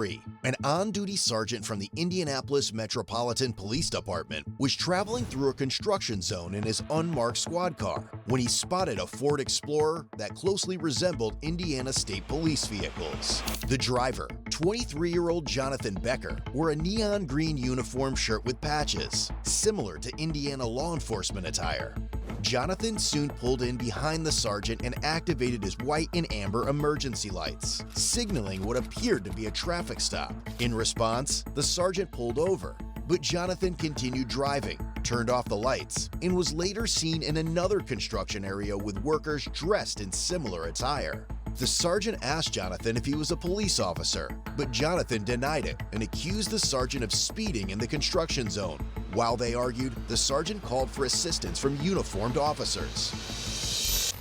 An on-duty sergeant from the Indianapolis Metropolitan Police Department was traveling through a construction zone in his unmarked squad car when he spotted a Ford Explorer that closely resembled Indiana State Police vehicles. The driver, 23-year-old Jonathan Becker, wore a neon green uniform shirt with patches, similar to Indiana law enforcement attire. Jonathan soon pulled in behind the sergeant and activated his white and amber emergency lights, signaling what appeared to be a traffic stop. In response, the sergeant pulled over, but Jonathan continued driving, turned off the lights, and was later seen in another construction area with workers dressed in similar attire. The sergeant asked Jonathan if he was a police officer, but Jonathan denied it and accused the sergeant of speeding in the construction zone. While they argued, the sergeant called for assistance from uniformed officers.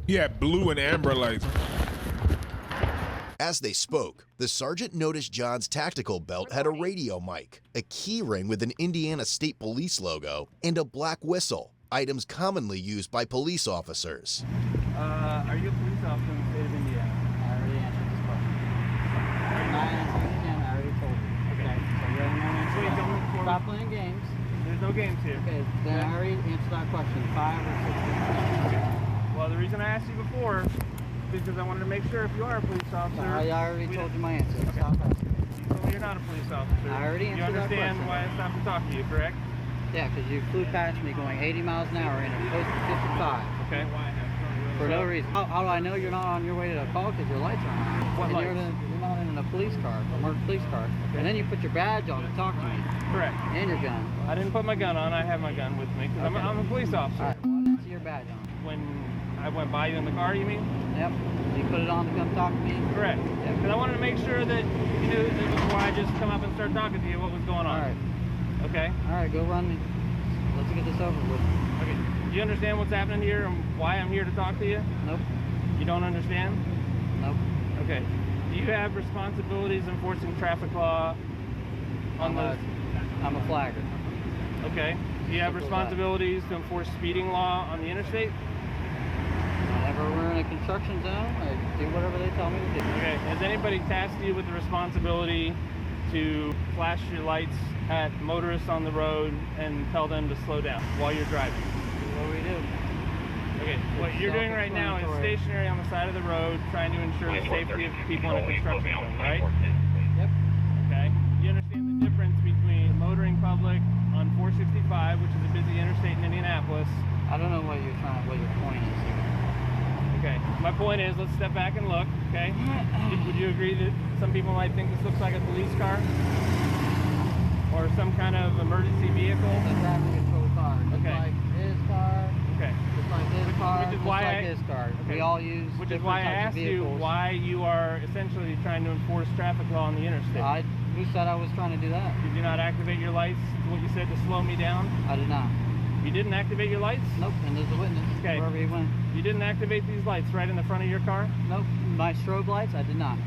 He had blue and amber lights. As they spoke, the sergeant noticed John's tactical belt had a radio mic, a key ring with an Indiana State Police logo, and a black whistle, items commonly used by police officers. Are you a police officer in the state of Indiana? I already answered this question. I'm not answering again, I already told you. Okay. So you already know the answer. Wait, don't Stop playing games. There's no games here. Okay, then I already answered that question. 5 or 6 Okay. Well, the reason I asked you before is because I wanted to make sure if you are a police officer. I already told you my answer. Okay. Stop asking. You told me you're not a police officer. I already answered that question. You understand why I stopped to talk to you, correct? Yeah, because you flew past me going 80 miles an hour in a posted 55. Okay. For no reason. How do I know you're not on your way to the call? Because your lights are on. What And lights? You're not in a police car, a marked police car. Okay. And then you put your badge on to talk to me. Correct. And your gun. I didn't put my gun on. I have my gun with me because Okay. I'm a police officer. All right, well, I didn't see your badge on. When I went by you in the car, you mean? Yep. You put it on to come talk to me? Correct. Yep. Because I wanted to make sure that you knew that before I just come up and start talking to you what was going on. All right. Okay? All right, go run me. Let's get this over with. Okay. Do you understand what's happening here and why I'm here to talk to you? Nope. You don't understand? Nope. Okay. Do you have responsibilities enforcing traffic law on those? I'm a flagger. Okay. Do you have Simple as that. responsibilities to enforce speeding law on the interstate? Whenever we're in a construction zone, I do whatever they tell me to do. Okay. Has anybody tasked you with the responsibility to flash your lights at motorists on the road and tell them to slow down while you're driving? What do we do? Okay, what you're doing right now is stationary on the side of the road trying to ensure the safety of people in a construction zone, right? Yep. Okay. You understand the difference between motoring public on 465, which is a busy interstate in Indianapolis. I don't know what your point is here. Okay. My point is, let's step back and look, okay? Would you agree that some people might think this looks like a police car? Or some kind of emergency vehicle? It's a traffic control car. Just Okay. like his car. Okay. Just like his car. Which is just why like his car. Okay. We all use Which is different why I types of asked you vehicles. why you are essentially trying to enforce traffic law on the interstate. Who said I was trying to do that? Did you not activate your lights, what you said, to slow me down? I did not. You didn't activate your lights? Nope, and there's a witness. Okay. Wherever he went. You didn't activate these lights right in the front of your car? Nope. My strobe lights, I did not.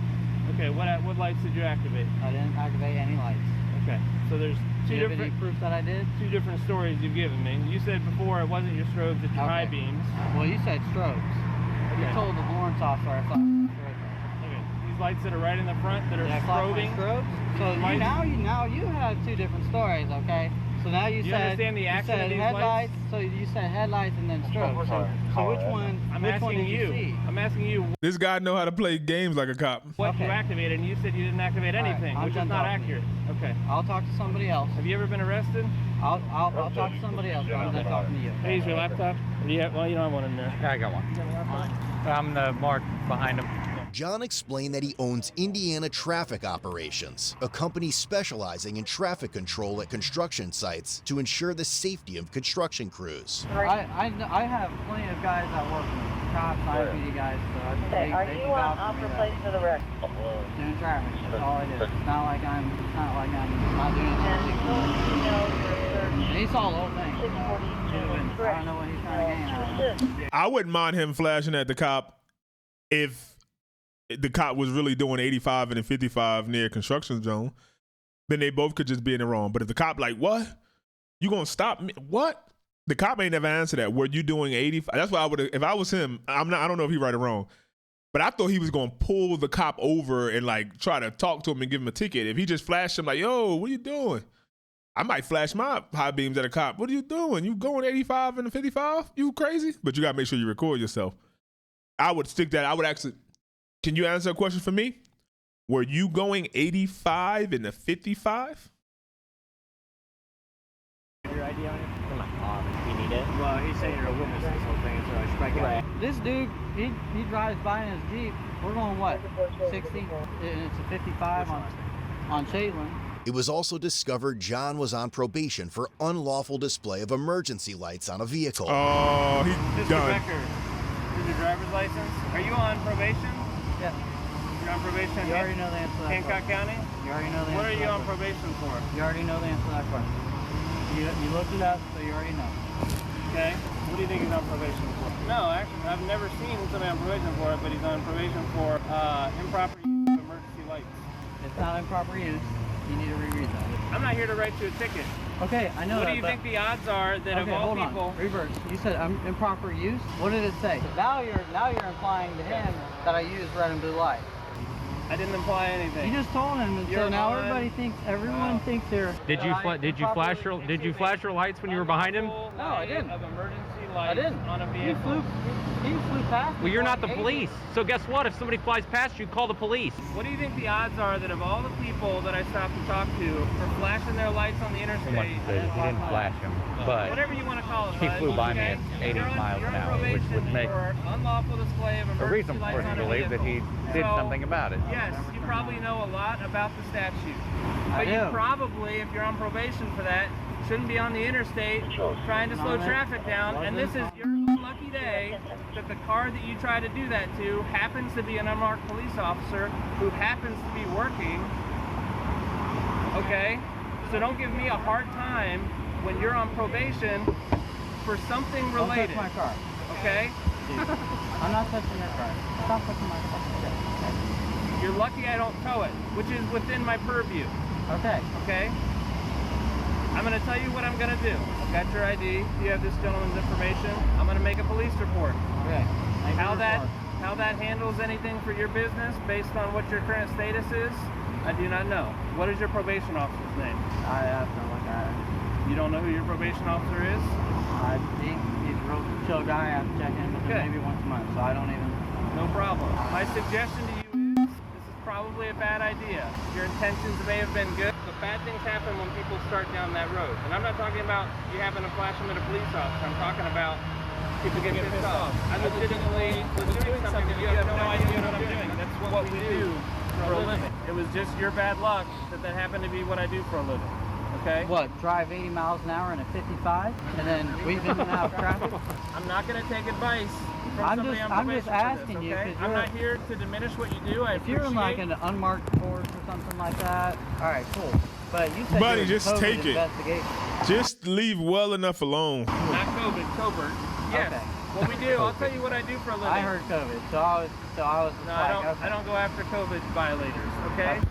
Okay, what lights did you activate? I didn't activate any lights. Okay, so there's Do you have any proof that I did? two different stories you've given me. You said before it wasn't your strobes, it's your high Okay. beams. Well, you said strobes. You Okay. told the warrant officer I thought. Okay, these lights that are right in the front that are Did I flash my strobing. strobes? So Lights- now you have two different stories, okay? So now you Do you said understand the action you said of these headlights. lights? So you said headlights and then strobes. So which one? I'm which one asking did you. see? I'm asking you This guy know how to play games like a cop. what you Okay. activated, and you said you didn't activate All right, anything, I'm which is done not talking to you. accurate. Okay. I'll talk to somebody else. Have you ever been arrested? I'll talk to somebody else. I'm done talking to you. Can I use your laptop? Or do you have, well, you don't have one in there. Yeah, I got one. You got a laptop? I'm the mark behind him. John explained that he owns Indiana Traffic Operations, a company specializing in traffic control at construction sites to ensure the safety of construction crews. I have plenty of guys that work with me. Cops, IPD guys. So Okay, are they you can vouch on for me place that. for the wreck? Doing traffic. That's all I do. It's not like I'm not doing And anything. full details for search He saw the whole thing. 642. I don't know what he's trying to gain out of it. I wouldn't mind him flashing at the cop if the cop was really doing 85 and a 55 near a construction zone. Then they both could just be in the wrong. But if the cop like, what? You gonna stop me? What? The cop ain't never answered that. Were you doing 85? That's why I would, if I was him, I don't know if he right or wrong, But I thought he was gonna pull the cop over and like try to talk to him and give him a ticket. If he just flashed him like, yo, what are you doing? I might flash my high beams at a cop. What are you doing? You going 85 and a 55? You crazy? But you gotta make sure you record yourself. I would stick that. I would actually, can you answer a question for me? Were you going 85 and a 55? Your ID on you? In my car. You need it? Well, he's saying you're a witness to this whole thing, so I should probably get it. This dude, he drives by in his Jeep. We're going what? 60? And it's a 55 on Caitlin. It was also discovered John was on probation for unlawful display of emergency lights on a vehicle. Oh, he's Mr. done. Becker, is your driver's license? Are you on probation? Yeah. You're on probation You in already know the answer to that Hancock question. County? You already know the answer What are to you that on question. probation for? You already know the answer to that question. You looked it up, so you already know. Okay. What do you think he's on probation for? No, actually, I've never seen somebody on probation for it, but he's on probation for improper use of emergency lights. It's not improper use. You need to reread that. I'm not here to write you a ticket. Okay, I know What that, do you but- think the odds are that of Okay, all hold people... on. Reverse. You said improper use. What did it say? Now you're implying to him that I use red and blue light. I didn't imply anything. You just told him, and so You're now on- everyone thinks they're. Did you flash your lights when you were behind him? Unlawful No, I didn't. Of emergency I lights didn't. on a He vehicle. flew past. Well, you're not the me. police. So guess what? If somebody flies past you, call the police. What do you think the odds are that of all the people that I stopped to talk to for flashing their lights on the interstate? He didn't flash him, but Whatever you want to call it. he bud, flew by me okay? at 80 You're on- miles you're an on hour, which probation would make for unlawful display of a emergency reason lights for us on to a believe that he vehicle. did So, something about it. Yes, you probably know a lot about the statute. I But you do. probably, if you're on probation for that, shouldn't be on the interstate trying to slow traffic down. And this is your lucky day that the car that you try to do that to happens to be an unmarked police officer who happens to be working. Okay? So don't give me a hard time when you're on probation for something Don't related. touch my car. Okay? I'm not touching your car. Stop touching my car. You're lucky I don't tow it, which is within my purview. Okay. Okay? I'm going to tell you what I'm going to do. I've got your ID. You have this gentleman's information. I'm going to make a police report. Okay. How that handles anything for your business based on what your current status is, I do not know. What is your probation officer's name? I have to look at it. You don't know who your probation officer is? I think he's a real chill guy. I have to check in with him Okay. maybe once a month, so I don't even. No problem. My suggestion to you is, this is probably a bad idea. Your intentions may have been good, but bad things happen when people start down that road. And I'm not talking about you having to flash them at a police officer. I'm talking about people get pissed off. I legitimately was doing something that you have no idea what I'm doing. That's what we do for a living. It was just your bad luck that happened to be what I do for a living. Okay? What, drive 80 miles an hour in a 55 and then weave in and out of traffic? I'm not going to take advice from I'm somebody just- on I'm just probation for asking this, you, okay? 'cause I'm you're- not here to diminish what you do. I If you're in like appreciate- an unmarked course or something like that, all right, cool. But you said Buddy, you're in just COVID take it. investigation. Just leave well enough alone. Not COVID, covert. Yes. Okay. What we do, I'll tell you what I do for a living. I heard COVID, so I was just No, like, okay. I don't go after COVID violators, okay?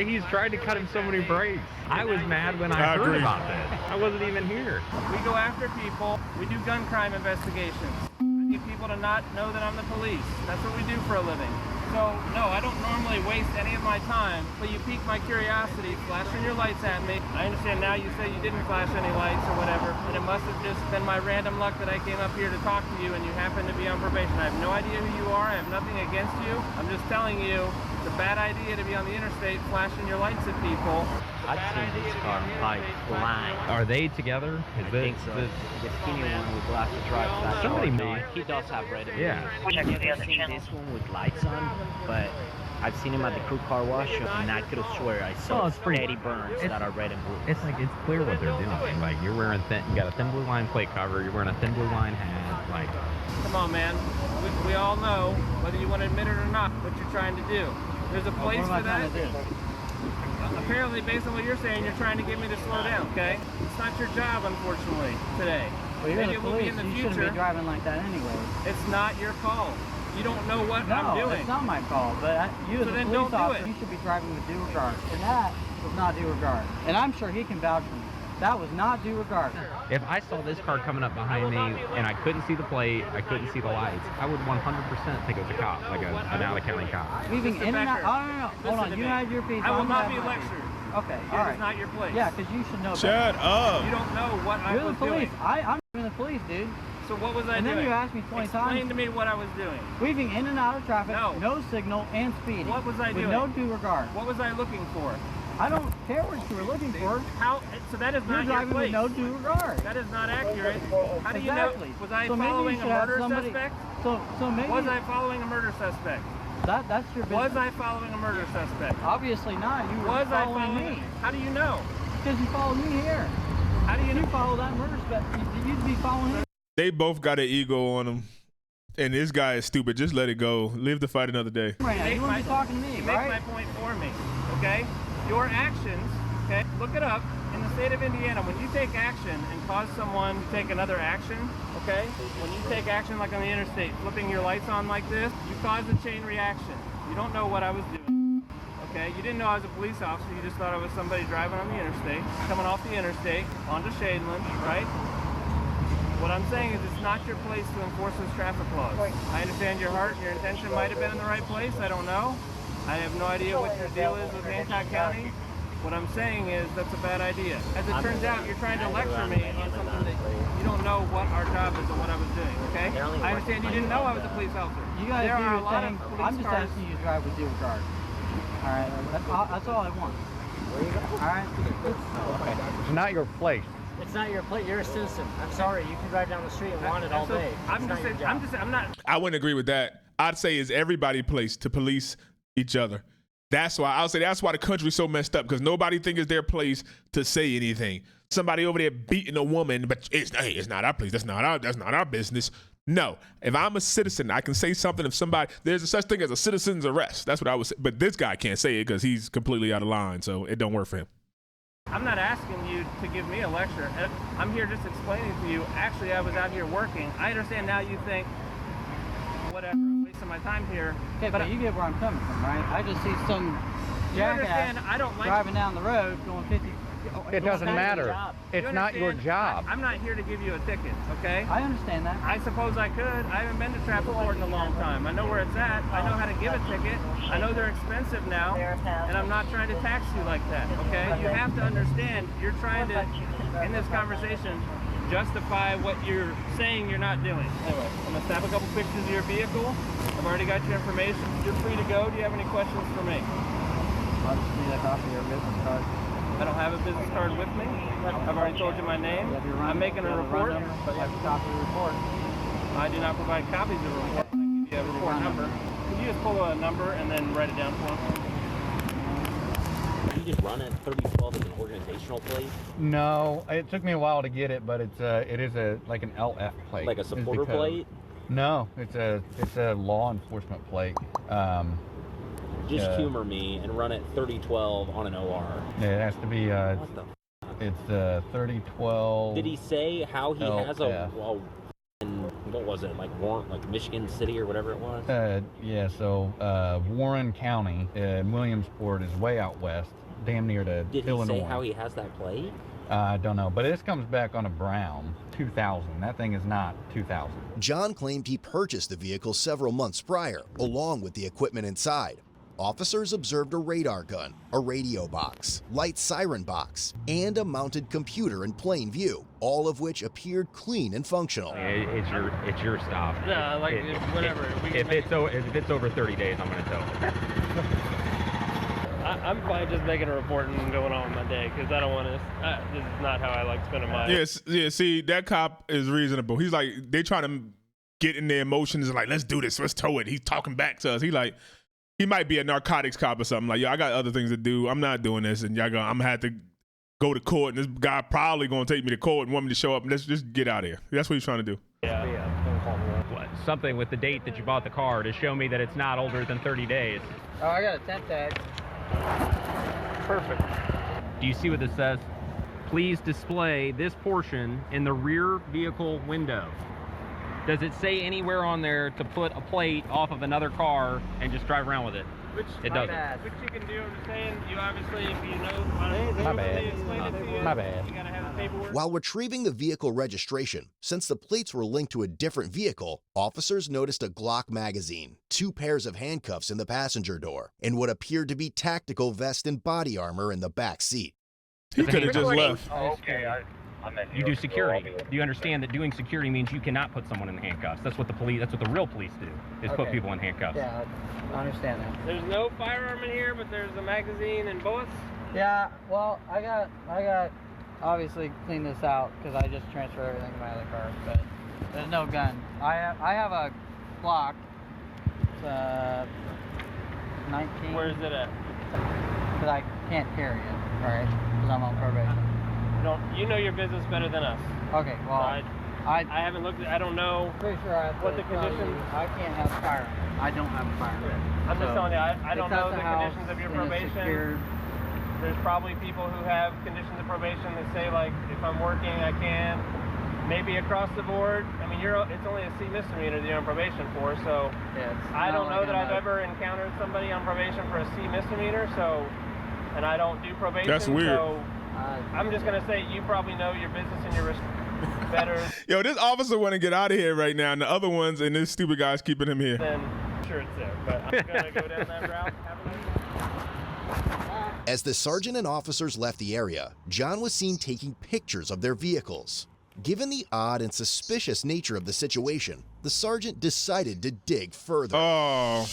He's tried to cut him so many breaks. I was mad when I heard agree. about this. I wasn't even here. We go after people. We do gun crime investigations. I need people to not know that I'm the police. That's what we do for a living. So, no, I don't normally waste any of my time, but you piqued my curiosity, flashing your lights at me. I understand now you say you didn't flash any lights or whatever, and it must have just been my random luck that I came up here to talk to you and you happen to be on probation. I have no idea who you are. I have nothing against you. I'm just telling you, it's a bad idea to be on the interstate flashing your lights at people. I'd seen this car like flying. Are they together? I think so. The skinny one with glasses drives that Somebody car. made- He does have red and blue. Yeah. I've never seen this one with lights on, but I've seen him at the crew car wash, and I could have swear I saw Well, it's pretty- steady burns it's- that are red and blue. It's like it's clear what they're doing. Like you're wearing you got a thin blue line plate cover. You're wearing a thin blue line hat. Like Come on, man. We all know, whether you want to admit it or not, what you're trying to do. There's a place What am I for that. trying to do? Apparently, based on what you're saying, you're trying to get me to slow down, okay? It's not your job, unfortunately, today. Well, you're Maybe the it will be police. in the You shouldn't future. be driving like that anyway. It's not your call. You don't know what No, I'm doing. it's not my call. But you as So a then police don't do officer, it. you should be driving with due regard. And that was not due regard. And I'm sure he can vouch for me. That was not due regard. If I saw this car coming up behind me and I couldn't see the plate, I couldn't see the lights, I would 100% think it was a cop, like an out-of-county cop. Weaving in and out. Oh, no. Hold on. You had your piece. I will not be mine. lectured. Okay, Here all right. is not your place. Yeah, because you should know Shut up. You don't know what I You're was the police. doing. I'm in the police, dude. So what was I And doing? then you asked me 20 Explain times. to me what I was doing. Weaving in and out of traffic, No. signal, and speeding. What was I with doing? no due regard. What was I looking for? I don't care what you were looking for. How? So that is You're not your driving with place. no due regard. That is not accurate. How do you Exactly. know? Was I So maybe you following a should have murder somebody- suspect? So maybe Was I following a murder suspect? that's your business. Was I following a murder suspect? Obviously not. You were Was I following following? me. How do you know? Because you followed me here. How do you You know? follow that murder suspect. You'd be following him. They both got an ego on them. And this guy is stupid. Just let it go. Live the fight another day. Right now. Make You want my- to be talking to me, You make right? my point for me, okay? Your actions, okay? Look it up. In the state of Indiana, when you take action and cause someone to take another action, okay? When you take action like on the interstate, flipping your lights on like this, you cause a chain reaction. You don't know what I was doing, okay? You didn't know I was a police officer. You just thought I was somebody driving on the interstate, coming off the interstate onto Shadeland, right? What I'm saying is it's not your place to enforce those traffic laws. I understand your heart and your intention might have been in the right place. I don't know. I have no idea what your deal is with Hancock County. What I'm saying is that's a bad idea. As it turns out, you're trying to lecture me on something that you don't know what our job is and what I was doing, okay? I understand you didn't know I was a police officer. You guys There do are a your lot thing. of police I'm just cars. asking you to drive with due regard. All right. That's all I want. All right. It's not your place. It's not your plate. You're a citizen. I'm sorry. You can drive down the street and want it all So, day. I'm not. I wouldn't agree with that. I'd say it's everybody's place to police each other. That's why I'll say that's why the country's so messed up, because nobody thinks it's their place to say anything. Somebody over there beating a woman, but it's not our place. That's not our business. No, if I'm a citizen, I can say something. If there's a such thing as a citizen's arrest. That's what I would say. But this guy can't say it because he's completely out of line, so it don't work for him. I'm not asking you to give me a lecture. I'm here just explaining to you, actually, I was out here working. I understand now you think, whatever, I'm wasting my time here. Okay, but you get where I'm coming from, right? I just see some You understand, jackass I don't like driving down the road going 50. It doesn't matter. You It's not your understand? job. I'm not here to give you a ticket, okay? I understand that. I suppose I could. I haven't been to traffic court in a long time. I know where it's at. I know how to give a ticket. I know they're expensive now, and I'm not trying to tax you like that, okay? You have to understand, you're trying to, in this conversation, justify what you're saying you're not doing. Anyway, I'm gonna snap a couple pictures of your vehicle. I've already got your information. You're free to go. Do you have any questions for me? I'll just need a copy of your business card. I don't have a business card with me. I've already told you my name. You have your run, I'm making you a have report. run number, but you have to copy the report. I do not provide copies of the report. I give you a report number. Could you just pull a number and then write it down for me? You just run at 3012 as an organizational plate? No, it took me a while to get it, but it is like an LF plate. Like a is the supporter code. plate? No, it's a law enforcement plate. Just humor me and run at 3012 on an OR. Yeah, it has to be. What the? It's 3012. Did he say how he has LF. what was it, like Warren, like Michigan City or whatever it was? Yeah, so Warren County, Williamsport is way out west, damn near to Did Illinois. he say how he has that plate? I don't know, but this comes back on a brown 2000. That thing is not 2000. John claimed he purchased the vehicle several months prior, along with the equipment inside. Officers observed a radar gun, a radio box, light siren box, and a mounted computer in plain view, all of which appeared clean and functional. It's your stop. Yeah, like whatever. If it's over 30 days, I'm gonna tow. I'm fine just making a report and going on with my day because I don't want to. This is not how I like spending my. Yes, yeah. See, that cop is reasonable. He's like, they try to get in their emotions and like, let's do this, let's tow it. He's talking back to us. He might be a narcotics cop or something. Like, yo, I got other things to do. I'm not doing this, and I'm gonna have to go to court. And this guy probably gonna take me to court and want me to show up. And let's just get out of here. That's what he's trying to do. What? Something with the date that you bought the car to show me that it's not older than 30 days. Oh, I got a tent tag. Perfect. Do you see what this says? Please display this portion in the rear vehicle window. Does it say anywhere on there to put a plate off of another car and just drive around with it? It doesn't. Which you can do. I'm just saying, you obviously, if you know, My bad. explain it to you, My bad. you gotta have the paperwork. While retrieving the vehicle registration, since the plates were linked to a different vehicle, officers noticed a Glock magazine, 2 pairs of handcuffs in the passenger door, and what appeared to be tactical vest and body armor in the back seat. He could have just left. You do security. Do you understand that doing security means you cannot put someone in handcuffs? That's what the police. That's what the real police do. Is put people in handcuffs. Yeah, I understand that. There's no firearm in here, but there's a magazine and bullets. Yeah, well, I got obviously clean this out because I just transferred everything to my other car, but there's no gun. I have a Glock. It's 19. Where's it at? Because I can't carry it, right? Because I'm on probation. You know your business better than us. Okay, well, So I haven't looked at, I don't know. Pretty sure I have what to the tell conditions. you, I can't have a firearm. I don't have a firearm. I'm just telling you, I don't it's know at the house, conditions of your and it's probation. secured. There's probably people who have conditions of probation that say, like, if I'm working, I can. Maybe across the board. I mean, it's only a C misdemeanor that you're on probation for, so Yeah, I don't know that I've ever encountered somebody on probation for a C misdemeanor, so, and I don't do probation. That's weird. So I'm just gonna say you probably know your business and your risk better. Yo, this officer want to get out of here right now, and the other ones and this stupid guy's keeping him here. Then I'm sure it's there, but I'm gonna go down that route. Have a nice day. As the sergeant and officers left the area, John was seen taking pictures of their vehicles. Given the odd and suspicious nature of the situation, the sergeant decided to dig further. Oh.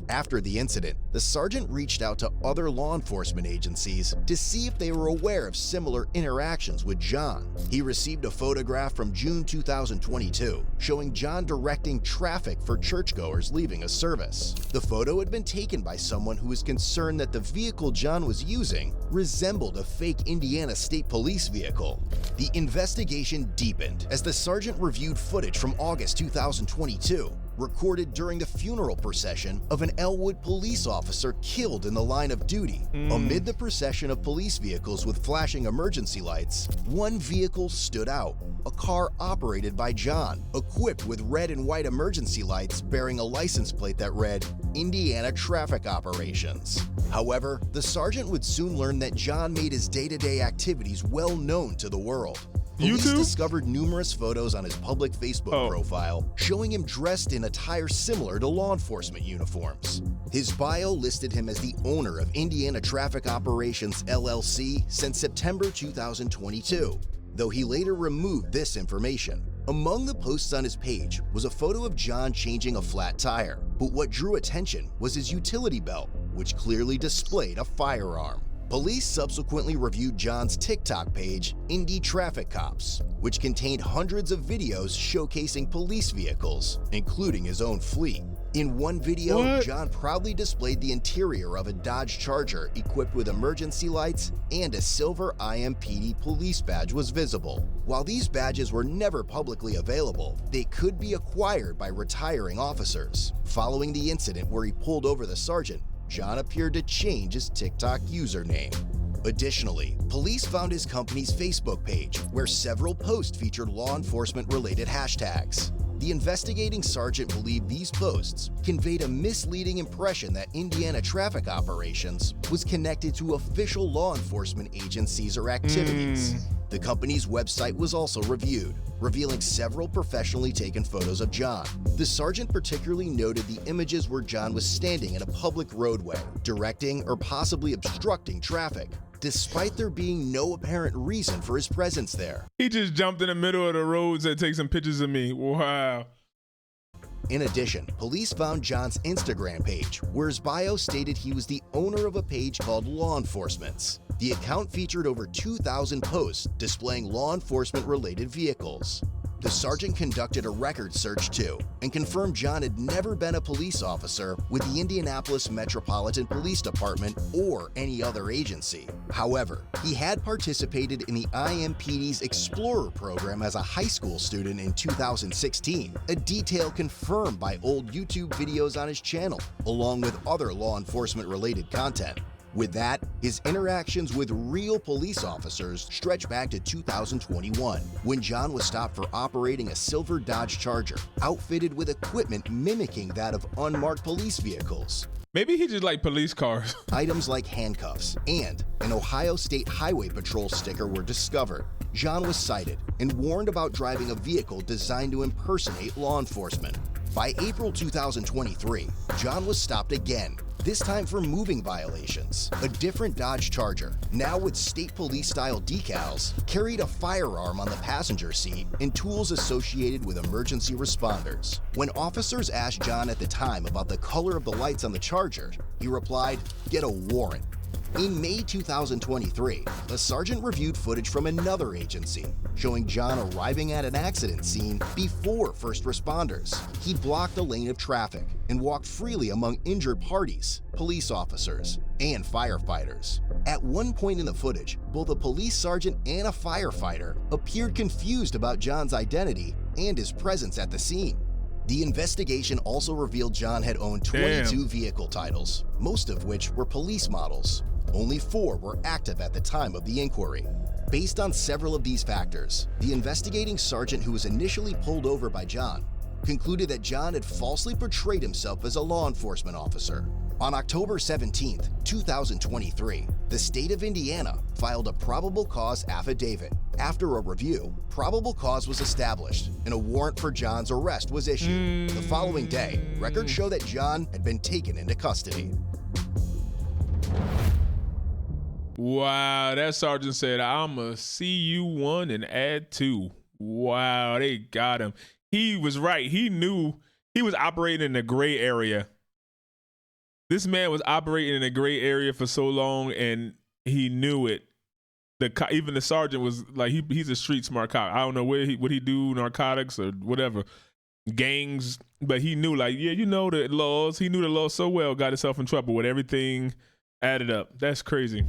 After the incident, the sergeant reached out to other law enforcement agencies to see if they were aware of similar interactions with John. He received a photograph from June 2022 showing John directing traffic for churchgoers leaving a service. The photo had been taken by someone who was concerned that the vehicle John was using resembled a fake Indiana State Police vehicle. The investigation deepened as the sergeant reviewed footage from August 2022 recorded during the funeral procession of an Elwood police officer killed in the line of duty. Amid the procession of police vehicles with flashing emergency lights, one vehicle stood out, a car operated by John, equipped with red and white emergency lights bearing a license plate that read, Indiana Traffic Operations. However, the sergeant would soon learn that John made his day-to-day activities well known to the world. Police discovered numerous photos on his public Facebook profile showing him dressed in attire similar to law enforcement uniforms. His bio listed him as the owner of Indiana Traffic Operations LLC since September 2022, though he later removed this information. Among the posts on his page was a photo of John changing a flat tire, but what drew attention was his utility belt, which clearly displayed a firearm. Police subsequently reviewed John's TikTok page, Indy Traffic Cops, which contained hundreds of videos showcasing police vehicles, including his own fleet. In one video, John proudly displayed the interior of a Dodge Charger equipped with emergency lights, and a silver IMPD police badge was visible. While these badges were never publicly available, they could be acquired by retiring officers. Following the incident where he pulled over the sergeant, John appeared to change his TikTok username. Additionally, police found his company's Facebook page, where several posts featured law enforcement-related hashtags. The investigating sergeant believed these posts conveyed a misleading impression that Indiana Traffic Operations was connected to official law enforcement agencies or activities. The company's website was also reviewed, revealing several professionally taken photos of John. The sergeant particularly noted the images where John was standing in a public roadway, directing or possibly obstructing traffic, despite there being no apparent reason for his presence there. He just jumped in the middle of the road and take some pictures of me. Wow. In addition, police found John's Instagram page, where his bio stated he was the owner of a page called Law Enforcement's. The account featured over 2,000 posts displaying law enforcement-related vehicles. The sergeant conducted a record search too, and confirmed John had never been a police officer with the Indianapolis Metropolitan Police Department or any other agency. However, he had participated in the IMPD's Explorer program as a high school student in 2016, a detail confirmed by old YouTube videos on his channel, along with other law enforcement-related content. With that, his interactions with real police officers stretch back to 2021, when John was stopped for operating a silver Dodge Charger, outfitted with equipment mimicking that of unmarked police vehicles. Maybe he just like police cars. Items like handcuffs and an Ohio State Highway Patrol sticker were discovered. John was cited and warned about driving a vehicle designed to impersonate law enforcement. By April 2023, John was stopped again, this time for moving violations. A different Dodge Charger, now with state police-style decals, carried a firearm on the passenger seat and tools associated with emergency responders. When officers asked John at the time about the color of the lights on the Charger, he replied, "Get a warrant." In May 2023, a sergeant reviewed footage from another agency showing John arriving at an accident scene before first responders. He blocked a lane of traffic and walked freely among injured parties, police officers, and firefighters. At one point in the footage, both a police sergeant and a firefighter appeared confused about John's identity and his presence at the scene. The investigation also revealed John had owned 22 vehicle titles, most of which were police models. Only 4 were active at the time of the inquiry. Based on several of these factors, the investigating sergeant who was initially pulled over by John concluded that John had falsely portrayed himself as a law enforcement officer. On October 17, 2023, the state of Indiana filed a probable cause affidavit. After a review, probable cause was established and a warrant for John's arrest was issued. The following day, records show that John had been taken into custody. Wow, that sergeant said, "I'ma see you 1 and add 2." Wow, they got him. He was right. He knew he was operating in a gray area. This man was operating in a gray area for so long, and he knew it. Even the sergeant was like, he's a street smart cop. I don't know what he do, narcotics or whatever, gangs, but he knew, like, yeah, you know the laws. He knew the laws so well, got himself in trouble with everything added up. That's crazy.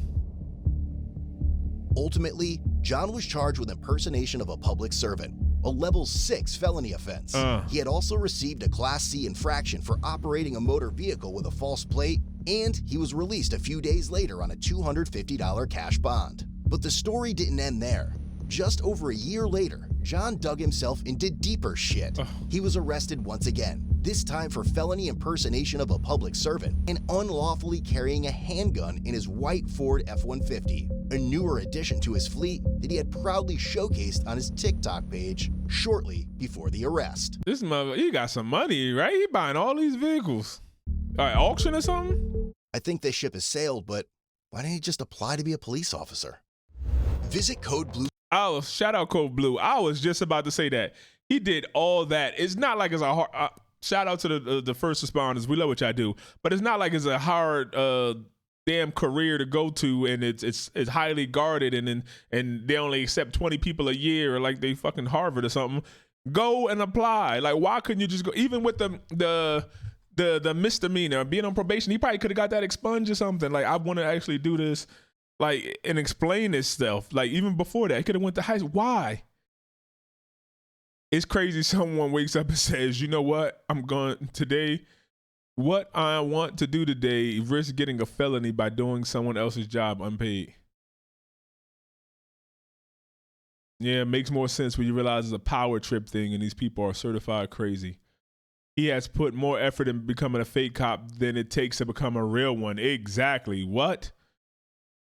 Ultimately, John was charged with impersonation of a public servant, a level 6 felony offense. He had also received a Class C infraction for operating a motor vehicle with a false plate, and he was released a few days later on a $250 cash bond. But the story didn't end there. Just over a year later, John dug himself into deeper shit. He was arrested once again, this time for felony impersonation of a public servant and unlawfully carrying a handgun in his white Ford F-150, a newer addition to his fleet that he had proudly showcased on his TikTok page shortly before the arrest. This mother, he got some money, right? He buying all these vehicles. All right, auction or something? I think this ship has sailed, but why didn't he just apply to be a police officer? Visit Code Blue. Shout out Code Blue. I was just about to say that. He did all that. It's not like it's a hard... shout out to the first responders. We love what y'all do. But it's not like it's a hard damn career to go to, and it's highly guarded, and they only accept 20 people a year, or like they fucking Harvard or something. Go and apply. Like, why couldn't you just go? Even with the misdemeanor, being on probation, he probably could have got that expunged or something. Like, I want to actually do this, like, and explain this stuff. Like, even before that, he could have went to high school. Why? It's crazy someone wakes up and says, you know what, what I want to do today, risk getting a felony by doing someone else's job unpaid. Yeah, it makes more sense when you realize it's a power trip thing and these people are certified crazy. He has put more effort in becoming a fake cop than it takes to become a real one. Exactly. What?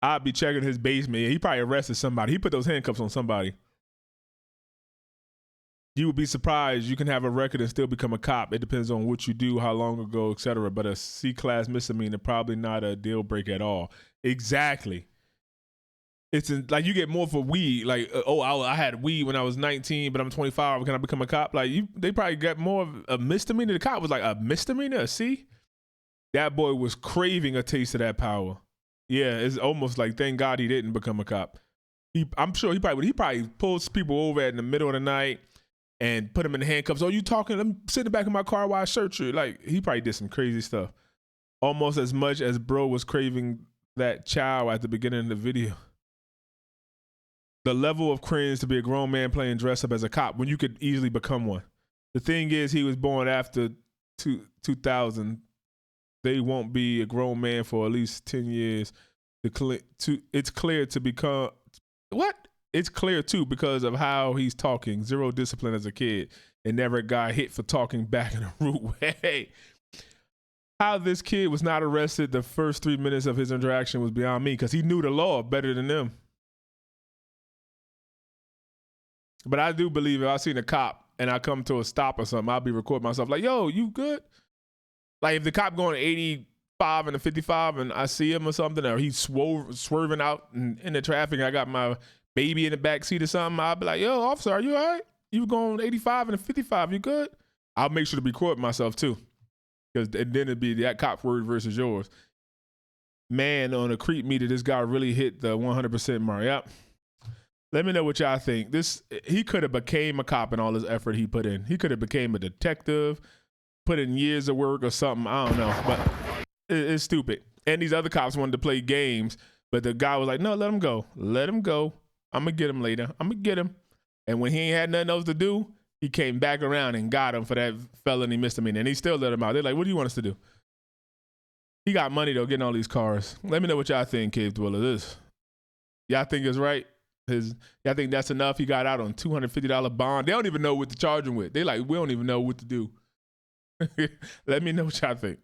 I'd be checking his basement. He probably arrested somebody. He put those handcuffs on somebody. You would be surprised. You can have a record and still become a cop. It depends on what you do, how long ago, etc. But a C-class misdemeanor, probably not a deal breaker at all. Exactly. It's like you get more for weed. Like, I had weed when I was 19, but I'm 25. Can I become a cop? Like, they probably got more of a misdemeanor. The cop was like, a misdemeanor? A C? That boy was craving a taste of that power. Yeah, it's almost like, thank God he didn't become a cop. I'm sure he probably pulls people over in the middle of the night and put them in handcuffs. Oh, you talking? Let me sit in the back of my car while I search you. Like, he probably did some crazy stuff. Almost as much as bro was craving that chow at the beginning of the video. The level of cringe to be a grown man playing dress up as a cop when you could easily become one. The thing is, he was born after 2000. they won't be a grown man for at least 10 years. It's clear to become what? It's clear too because of how he's talking. Zero discipline as a kid and never got hit for talking back in a rude way. How this kid was not arrested the first 3 minutes of his interaction was beyond me because he knew the law better than them. But I do believe if I seen a cop and I come to a stop or something, I'll be recording myself like, yo, you good? Like if the cop going 85 and a 55 and I see him or something, or he's swerving out in the traffic and I got my baby in the back seat or something, I'll be like, yo, officer, are you all right? You going 85 and a 55, you good? I'll make sure to record myself too. Because then it'd be that cop word versus yours. Man, on a creep meter, this guy really hit the 100% mark. Yep. Let me know what y'all think. He could have became a cop in all this effort he put in. He could have became a detective, put in years of work or something. I don't know, but it's stupid. And these other cops wanted to play games, but the guy was like, no, let him go. Let him go. I'm going to get him later. I'm going to get him. And when he ain't had nothing else to do, he came back around and got him for that felony misdemeanor. And he still let him out. They're like, what do you want us to do? He got money, though, getting all these cars. Let me know what y'all think, Cave Dweller. This. Y'all think it's right? Y'all think that's enough? He got out on $250 bond. They don't even know what to charge him with. They like, we don't even know what to do. Let me know what y'all think.